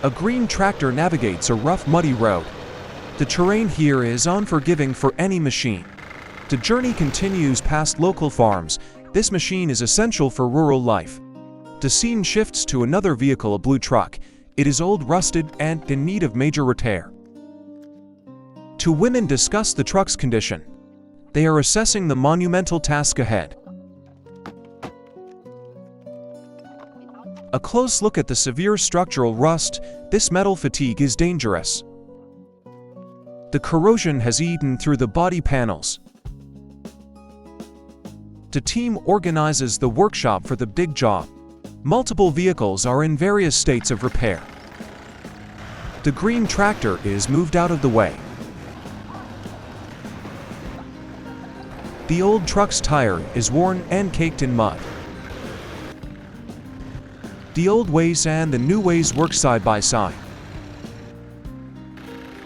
A green tractor navigates a rough, muddy road. The terrain here is unforgiving for any machine. The journey continues past local farms. This machine is essential for rural life. The scene shifts to another vehicle, a blue truck. It is old, rusted, and in need of major repair. Two women discuss the truck's condition. They are assessing the monumental task ahead. A close look at the severe structural rust. This metal fatigue is dangerous. The corrosion has eaten through the body panels. The team organizes the workshop for the big job. Multiple vehicles are in various states of repair. The green tractor is moved out of the way. The old truck's tire is worn and caked in mud. The old ways and the new ways work side by side.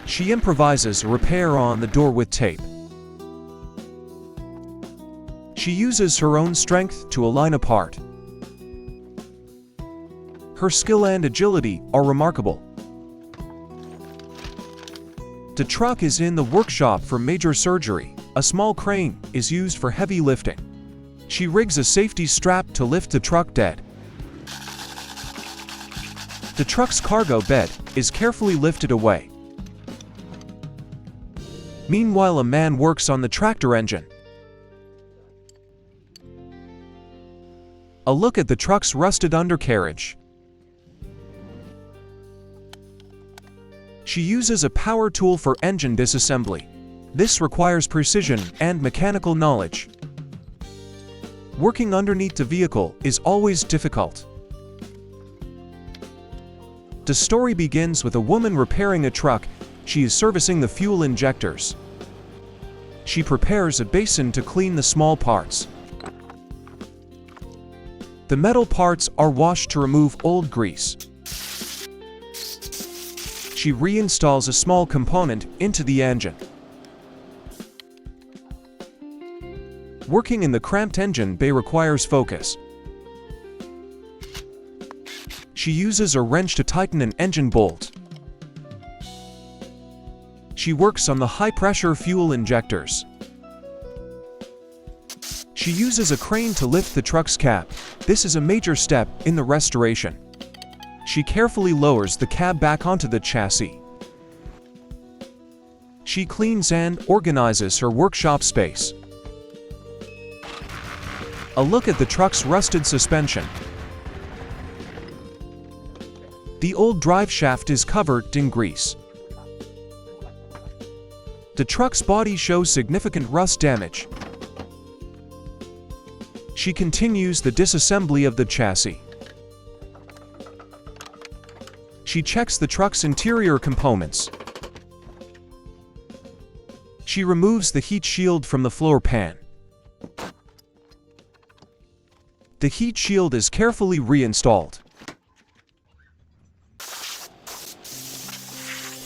She improvises a repair on the door with tape. She uses her own strength to align a part. Her skill and agility are remarkable. The truck is in the workshop for major surgery. A small crane is used for heavy lifting. She rigs a safety strap to lift the truck dead. The truck's cargo bed is carefully lifted away. Meanwhile, a man works on the tractor engine. A look at the truck's rusted undercarriage. She uses a power tool for engine disassembly. This requires precision and mechanical knowledge. Working underneath the vehicle is always difficult. The story begins with a woman repairing a truck. She is servicing the fuel injectors. She prepares a basin to clean the small parts. The metal parts are washed to remove old grease. She reinstalls a small component into the engine. Working in the cramped engine bay requires focus. She uses a wrench to tighten an engine bolt. She works on the high-pressure fuel injectors. She uses a crane to lift the truck's cab. This is a major step in the restoration. She carefully lowers the cab back onto the chassis. She cleans and organizes her workshop space. A look at the truck's rusted suspension. The old drive shaft is covered in grease. The truck's body shows significant rust damage. She continues the disassembly of the chassis. She checks the truck's interior components. She removes the heat shield from the floor pan. The heat shield is carefully reinstalled.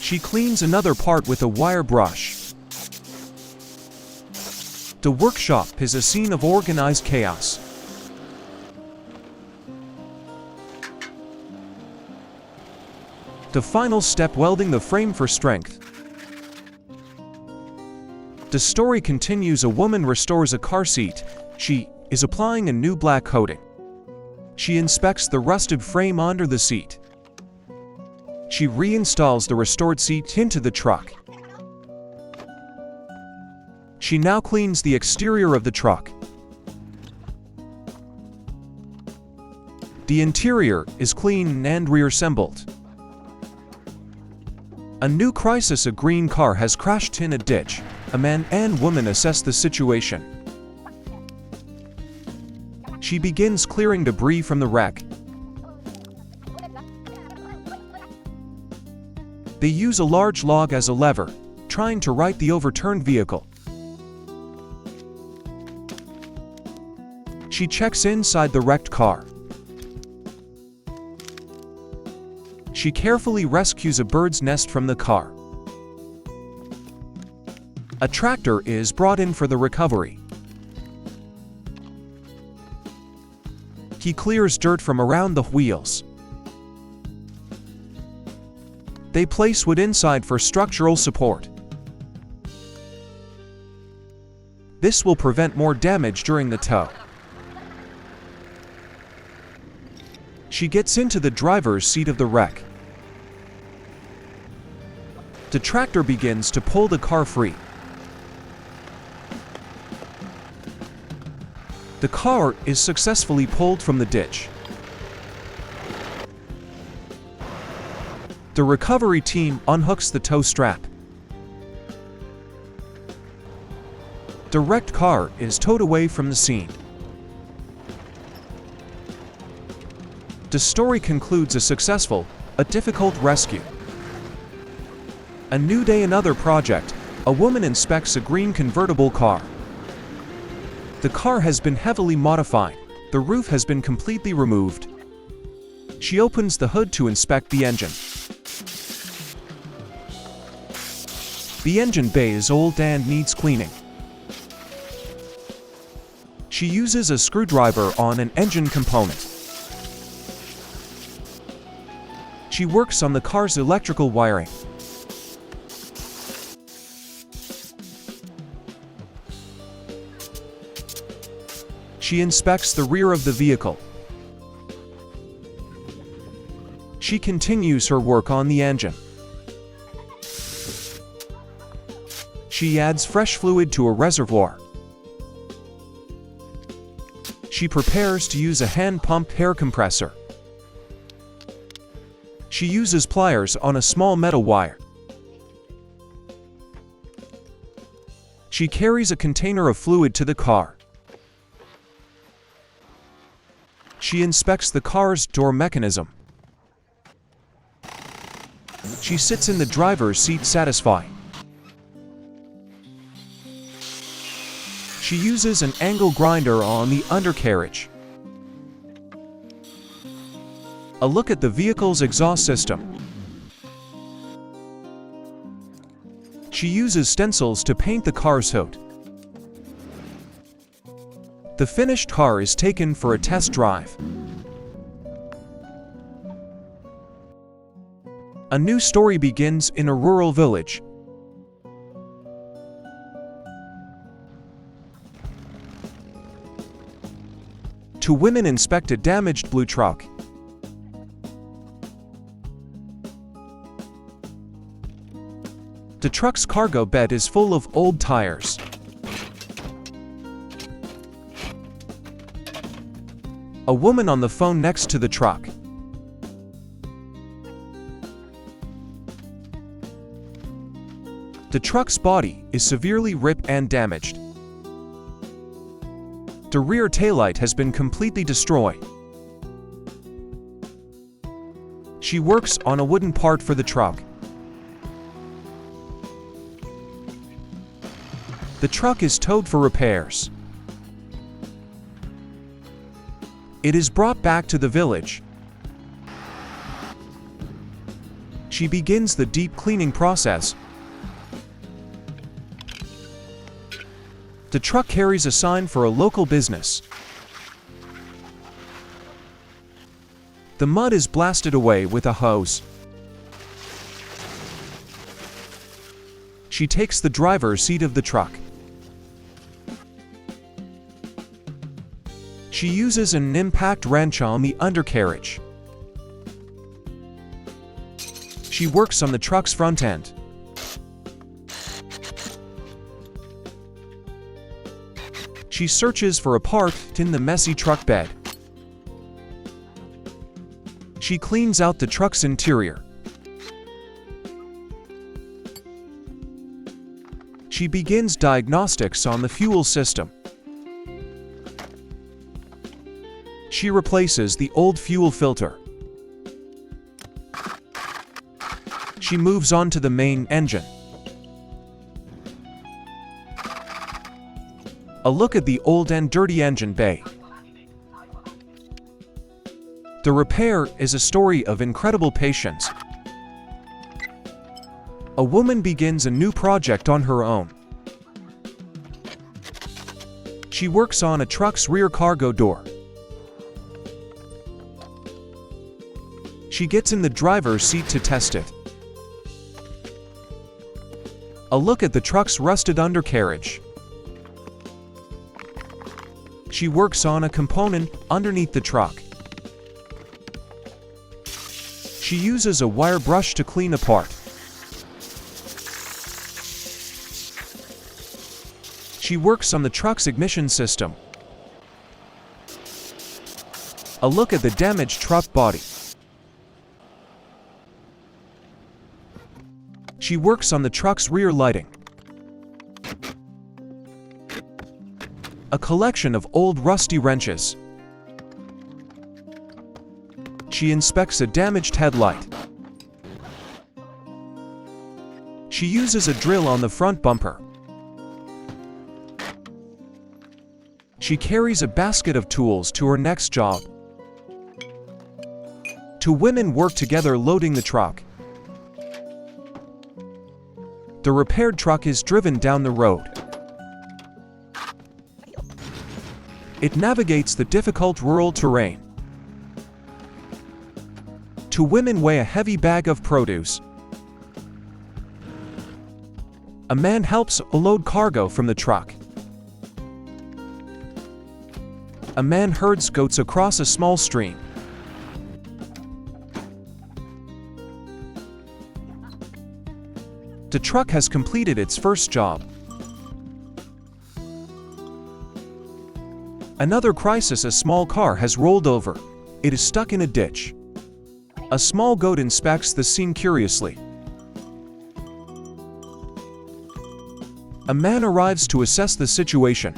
She cleans another part with a wire brush. The workshop is a scene of organized chaos. The final step, welding the frame for strength. The story continues. A woman restores a car seat. She is applying a new black coating. She inspects the rusted frame under the seat. She reinstalls the restored seat into the truck. She now cleans the exterior of the truck. The interior is clean and reassembled. A new crisis. A green car has crashed in a ditch. A man and woman assess the situation. She begins clearing debris from the wreck. They use a large log as a lever, trying to right the overturned vehicle. She checks inside the wrecked car. She carefully rescues a bird's nest from the car. A tractor is brought in for the recovery. He clears dirt from around the wheels. They place wood inside for structural support. This will prevent more damage during the tow. She gets into the driver's seat of the wreck. The tractor begins to pull the car free. The car is successfully pulled from the ditch. The recovery team unhooks the tow strap. The wrecked car is towed away from the scene. The story concludes a successful, a difficult rescue. A new day, another project. A woman inspects a green convertible car. The car has been heavily modified. The roof has been completely removed. She opens the hood to inspect the engine. The engine bay is old and needs cleaning. She uses a screwdriver on an engine component. She works on the car's electrical wiring. She inspects the rear of the vehicle. She continues her work on the engine. She adds fresh fluid to a reservoir. She prepares to use a hand-pumped air compressor. She uses pliers on a small metal wire. She carries a container of fluid to the car. She inspects the car's door mechanism. She sits in the driver's seat satisfied. She uses an angle grinder on the undercarriage. A look at the vehicle's exhaust system. She uses stencils to paint the car's hood. The finished car is taken for a test drive. A new story begins in a rural village. Two women inspect a damaged blue truck. The truck's cargo bed is full of old tires. A woman on the phone next to the truck. The truck's body is severely ripped and damaged. The rear taillight has been completely destroyed. She works on a wooden part for the truck. The truck is towed for repairs. It is brought back to the village. She begins the deep cleaning process. The truck carries a sign for a local business. The mud is blasted away with a hose. She takes the driver's seat of the truck. She uses an impact wrench on the undercarriage. She works on the truck's front end. She searches for a part in the messy truck bed. She cleans out the truck's interior. She begins diagnostics on the fuel system. She replaces the old fuel filter. She moves on to the main engine. A look at the old and dirty engine bay. The repair is a story of incredible patience. A woman begins a new project on her own. She works on a truck's rear cargo door. She gets in the driver's seat to test it. A look at the truck's rusted undercarriage. She works on a component underneath the truck. She uses a wire brush to clean apart. She works on the truck's ignition system. A look at the damaged truck body. She works on the truck's rear lighting. A collection of old rusty wrenches. She inspects a damaged headlight. She uses a drill on the front bumper. She carries a basket of tools to her next job. Two women work together loading the truck. The repaired truck is driven down the road. It navigates the difficult rural terrain. Two women weigh a heavy bag of produce. A man helps load cargo from the truck. A man herds goats across a small stream. The truck has completed its first job. Another crisis: a small car has rolled over. It is stuck in a ditch. A small goat inspects the scene curiously. A man arrives to assess the situation.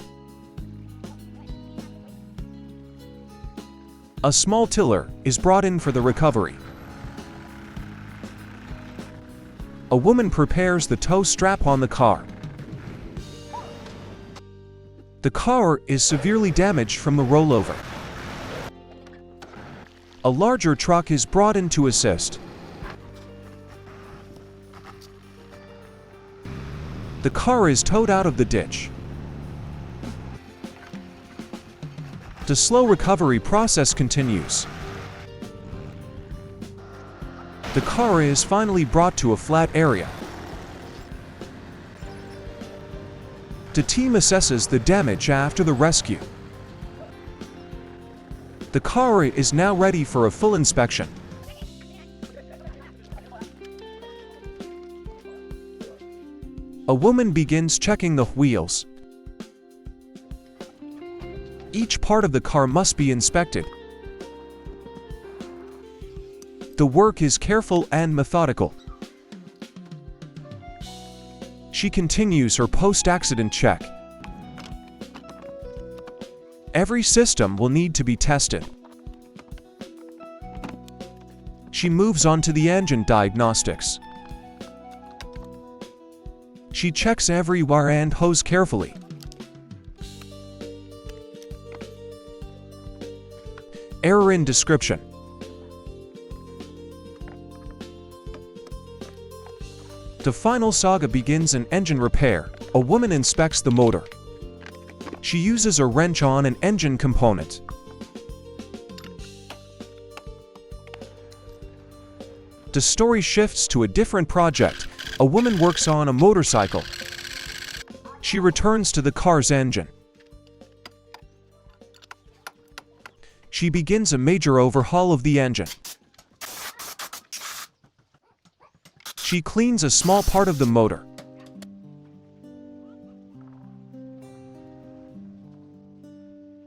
A small tiller is brought in for the recovery. A woman prepares the tow strap on the car. The car is severely damaged from the rollover. A larger truck is brought in to assist. The car is towed out of the ditch. The slow recovery process continues. The car is finally brought to a flat area. The team assesses the damage after the rescue. The car is now ready for a full inspection. A woman begins checking the wheels. Each part of the car must be inspected. The work is careful and methodical. She continues her post-accident check. Every system will need to be tested. She moves on to the engine diagnostics. She checks every wire and hose carefully. Error in description. The final saga begins: an engine repair. A woman inspects the motor. She uses a wrench on an engine component. The story shifts to a different project. A woman works on a motorcycle. She returns to the car's engine. She begins a major overhaul of the engine. She cleans a small part of the motor.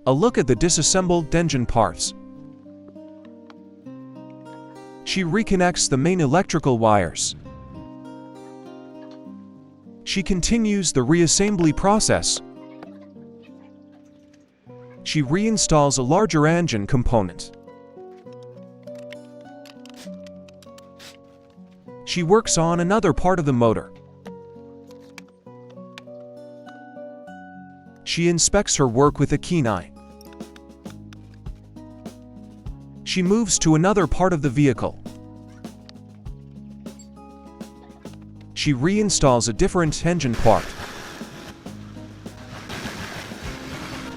A look at the disassembled engine parts. She reconnects the main electrical wires. She continues the reassembly process. She reinstalls a larger engine component. She works on another part of the motor. She inspects her work with a keen eye. She moves to another part of the vehicle. She reinstalls a different engine part.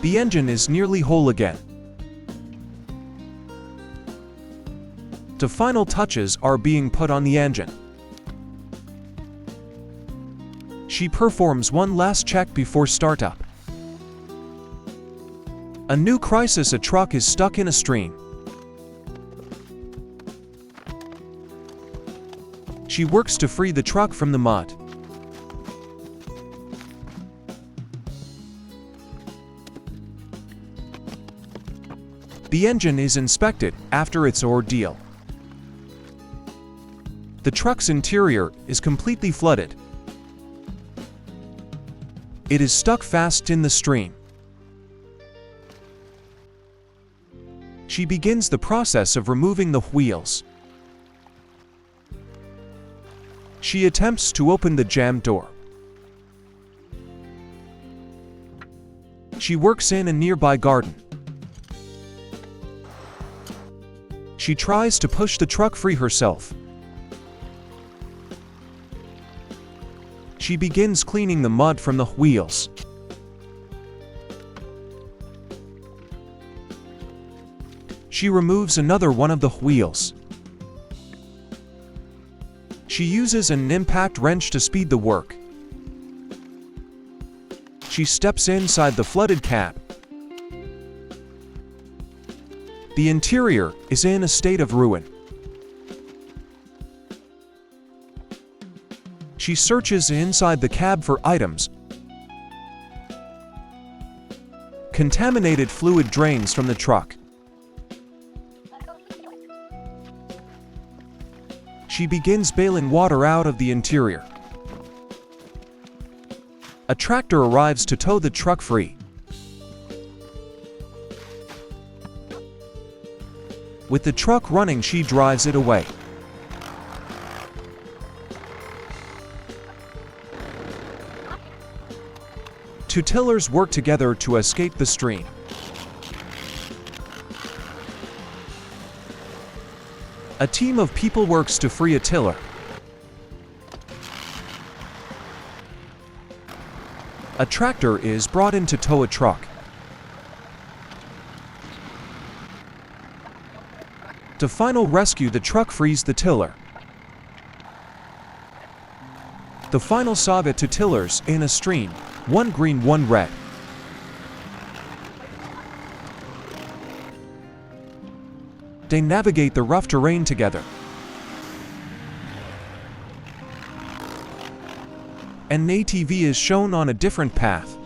The engine is nearly whole again. The final touches are being put on the engine. She performs one last check before startup. A new crisis: a truck is stuck in a stream. She works to free the truck from the mud. The engine is inspected after its ordeal. The truck's interior is completely flooded. It is stuck fast in the stream. She begins the process of removing the wheels. She attempts to open the jammed door. She works in a nearby garden. She tries to push the truck free herself. She begins cleaning the mud from the wheels. She removes another one of the wheels. She uses an impact wrench to speed the work. She steps inside the flooded cab. The interior is in a state of ruin. She searches inside the cab for items. Contaminated fluid drains from the truck. She begins bailing water out of the interior. A tractor arrives to tow the truck free. With the truck running, she drives it away. Two tillers work together to escape the stream. A team of people works to free a tiller. A tractor is brought in to tow a truck. To final rescue, the truck frees the tiller. The final saga: two tillers in a stream, one green, one red. They navigate the rough terrain together. An ATV is shown on a different path.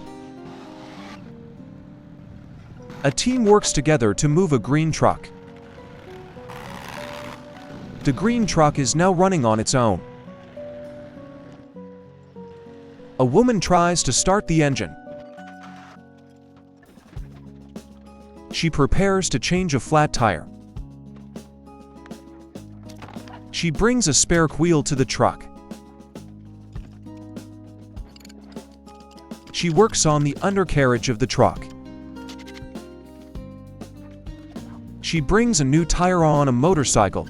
A team works together to move a green truck. The green truck is now running on its own. A woman tries to start the engine. She prepares to change a flat tire. She brings a spare wheel to the truck. She works on the undercarriage of the truck. She brings a new tire on a motorcycle.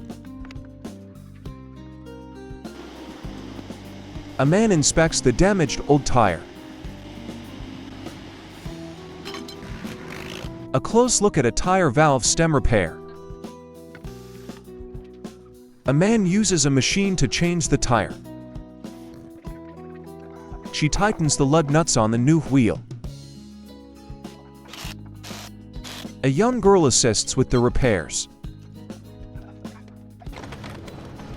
A man inspects the damaged old tire. A close look at a tire valve stem repair. A man uses a machine to change the tire. She tightens the lug nuts on the new wheel. A young girl assists with the repairs.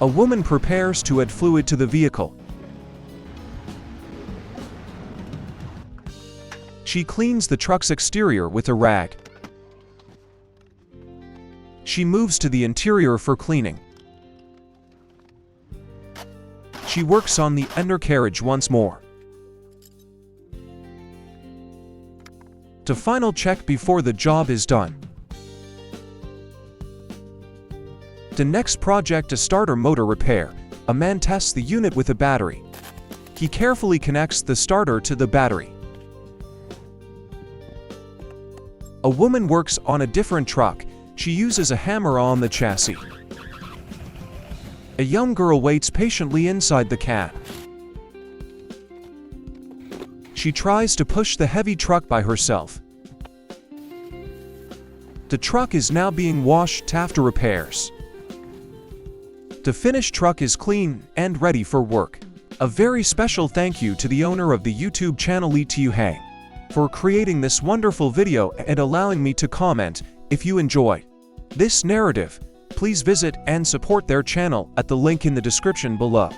A woman prepares to add fluid to the vehicle. She cleans the truck's exterior with a rag. She moves to the interior for cleaning. She works on the undercarriage once more. To final check before the job is done. The next project: a starter motor repair. A man tests the unit with a battery. He carefully connects the starter to the battery. A woman works on a different truck. She uses a hammer on the chassis. A young girl waits patiently inside the cab. She tries to push the heavy truck by herself. The truck is now being washed after repairs. The finished truck is clean and ready for work. A very special thank you to the owner of the YouTube channel Li Hang for creating this wonderful video and allowing me to comment. If you enjoyed this narrative, please visit and support their channel at the link in the description below.